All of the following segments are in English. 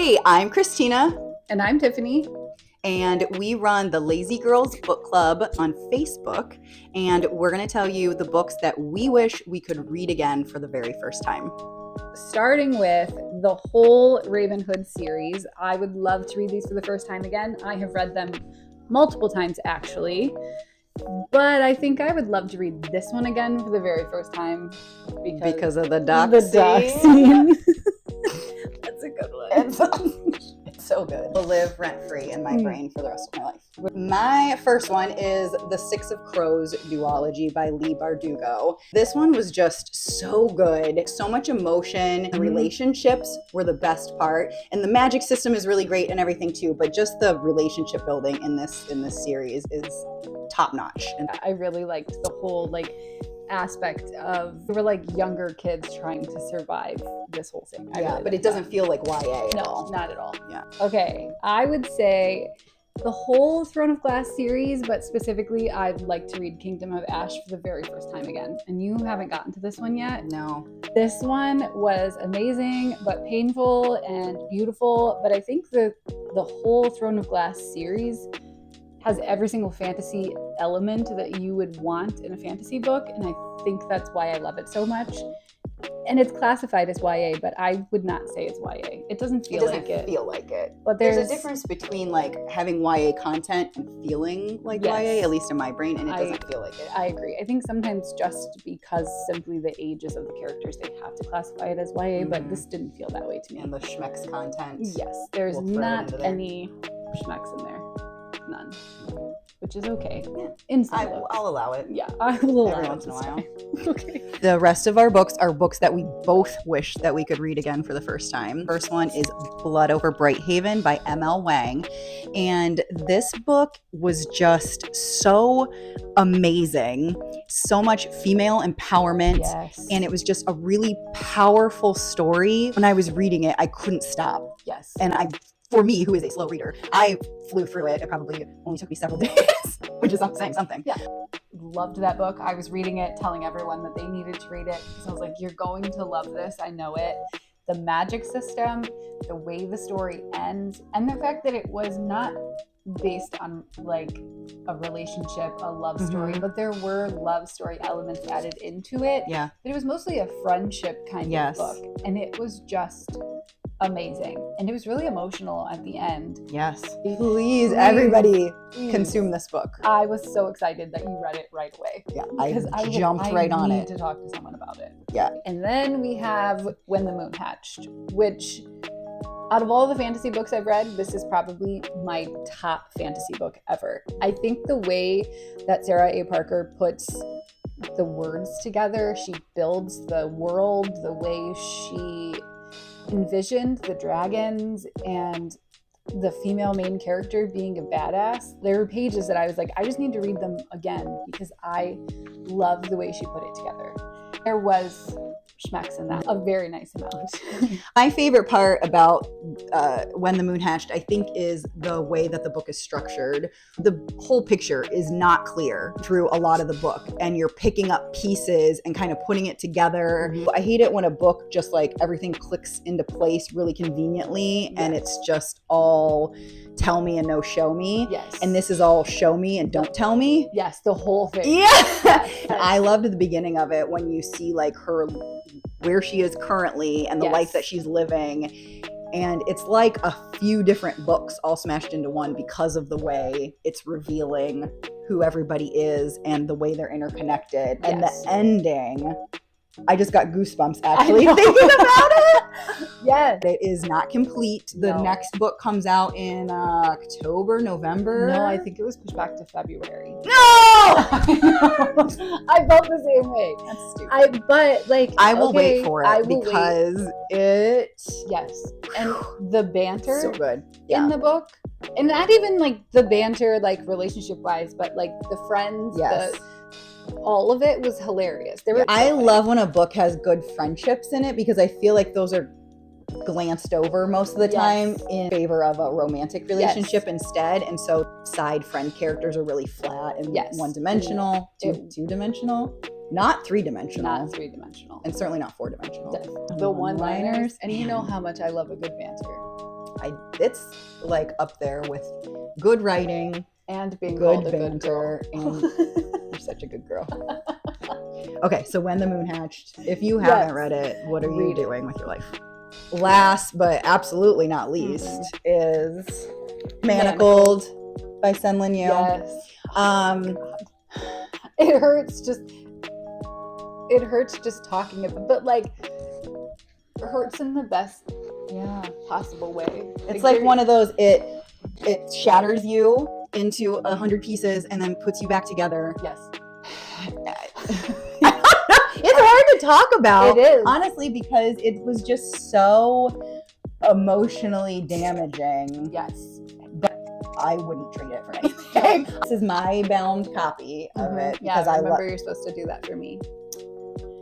Hey, I'm Christina. And I'm Tiffany. And we run the Lazy Girls Book Club on Facebook. And we're going to tell you the books that we wish we could read again for the very first time. Starting with the whole Raven Hood series. I would love to read these for the first time again. I have read them multiple times, actually. But I think I would love to read this one again for the very first time. Because of the duck scene. That's a good one. It's so good. Will live rent-free in my brain for the rest of my life. My first one is The Six of Crows duology by Leigh Bardugo. This one was just so good. So much emotion. The relationships were the best part. And the magic system is really great and everything too, but just the relationship building in this series is top-notch. And I really liked the whole aspect of we were like younger kids trying to survive this whole thing. But it doesn't feel like YA at all. No, not at all. Yeah. Okay, I would say the whole Throne of Glass series, but specifically I'd like to read Kingdom of Ash for the very first time again. And you haven't gotten to this one yet? No. This one was amazing, but painful and beautiful. But I think the whole Throne of Glass series has every single fantasy element that you would want in a fantasy book, and I think that's why I love it so much. And it's classified as YA, but I would not say it's YA. It doesn't feel like it. But there's a difference between having YA content and feeling like YA, at least in my brain, and it doesn't feel like it. I agree. I think sometimes just because simply the ages of the characters, they have to classify it as YA, but this didn't feel that way to me. And the schmex content. Yes, there's not any schmex in there. None, which is okay. Yeah. I'll allow it. Yeah, I will allow every it once in a while. Okay. The rest of our books are books that we both wish that we could read again for the first time. First one is Blood Over Brighthaven by M.L. Wang, and this book was just so amazing. So much female empowerment, and it was just a really powerful story. When I was reading it, I couldn't stop. Yes, and for me, who is a slow reader, I flew through it. It probably only took me several days, which is saying something. Yeah. Loved that book. I was reading it, telling everyone that they needed to read it because I was like, you're going to love this. I know it. The magic system, the way the story ends, and the fact that it was not based on a relationship, a love story, but there were love story elements added into it. Yeah. But it was mostly a friendship kind of book. And it was just amazing. And it was really emotional at the end. Yes. Please, everybody, consume this book. I was so excited that you read it right away. Yeah, I jumped right on it. I need to talk to someone about it. Yeah. And then we have When the Moon Hatched, which out of all the fantasy books I've read, this is probably my top fantasy book ever. I think the way that Sarah A. Parker puts the words together, she builds the world, the way she envisioned the dragons and the female main character being a badass. There were pages that I was like, I just need to read them again because I love the way she put it together. There was schmecks in that, a very nice amount. My favorite part about When the Moon Hatched, I think, is the way that the book is structured. The whole picture is not clear through a lot of the book, and you're picking up pieces and kind of putting it together. I hate it when a book just everything clicks into place really conveniently, and it's just all tell me and no show me. Yes. And this is all show me and don't tell me. Yes, the whole thing. Yeah. Yes. I loved the beginning of it when you see her where she is currently and the life that she's living. And it's like a few different books all smashed into one because of the way it's revealing who everybody is and the way they're interconnected. And the ending, I just got goosebumps actually thinking about it. Yes. It is not complete. The next book comes out in October, November. No, I think it was pushed back to February. No! I felt the same way. That's stupid. I will wait for it because it... Yes. And the banter so good. in the book, and not even the banter relationship wise, but the friends, all of it was hilarious. I love when a book has good friendships in it because I feel like those are glanced over most of the time in favor of a romantic relationship instead. And so side friend characters are really flat and one-dimensional, two-dimensional. Not three-dimensional. Not three-dimensional. And certainly not four-dimensional. The one-liners. And you know how much I love a good banter. It's like up there with good writing and being good called a good girl. and you're such a good girl. Okay, so When the Moon Hatched. If you haven't read it, what are you doing with your life? Last but absolutely not least is Manacled by Senlin Yu. Yes. It hurts just talking about, but like it hurts in the best possible way. It's like one of those, it shatters you into 100 pieces and then puts you back together. Yes. It's hard to talk about. It is. Honestly, because it was just so emotionally damaging. Yes. But I wouldn't trade it for anything. This is my bound copy of it. Yeah, because I remember you're supposed to do that for me.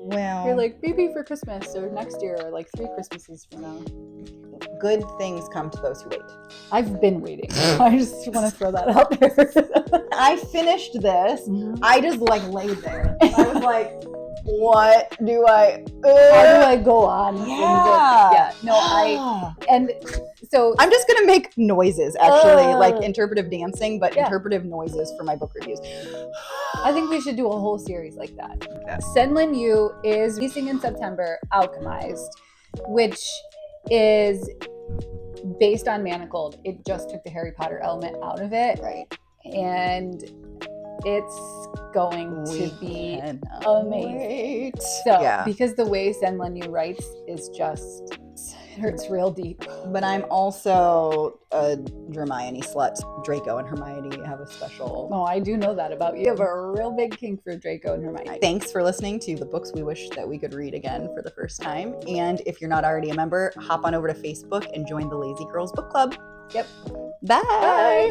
Well, you're like, maybe for Christmas or next year or like 3 Christmases from now. Good things come to those who wait. I've been waiting. I just want to throw that out there. I finished this. I just like laid there. I was like, what do I? How do I go on? Yeah. No, and so I'm just gonna make noises, actually, like interpretive dancing, but interpretive noises for my book reviews. I think we should do a whole series like that. Okay. Senlin Yu is releasing in September Alchemized, which is based on Manacled. It just took the Harry Potter element out of it. Right. And it's going to be amazing. So, because the way Senlin Yu writes is just, it hurts real deep. But I'm also a Hermione slut. Draco and Hermione have a special... Oh, I do know that about you. You have a real big kink for Draco and Hermione. Thanks for listening to the books we wish that we could read again for the first time. And if you're not already a member, hop on over to Facebook and join the Lazy Girls Book Club. Yep. Bye.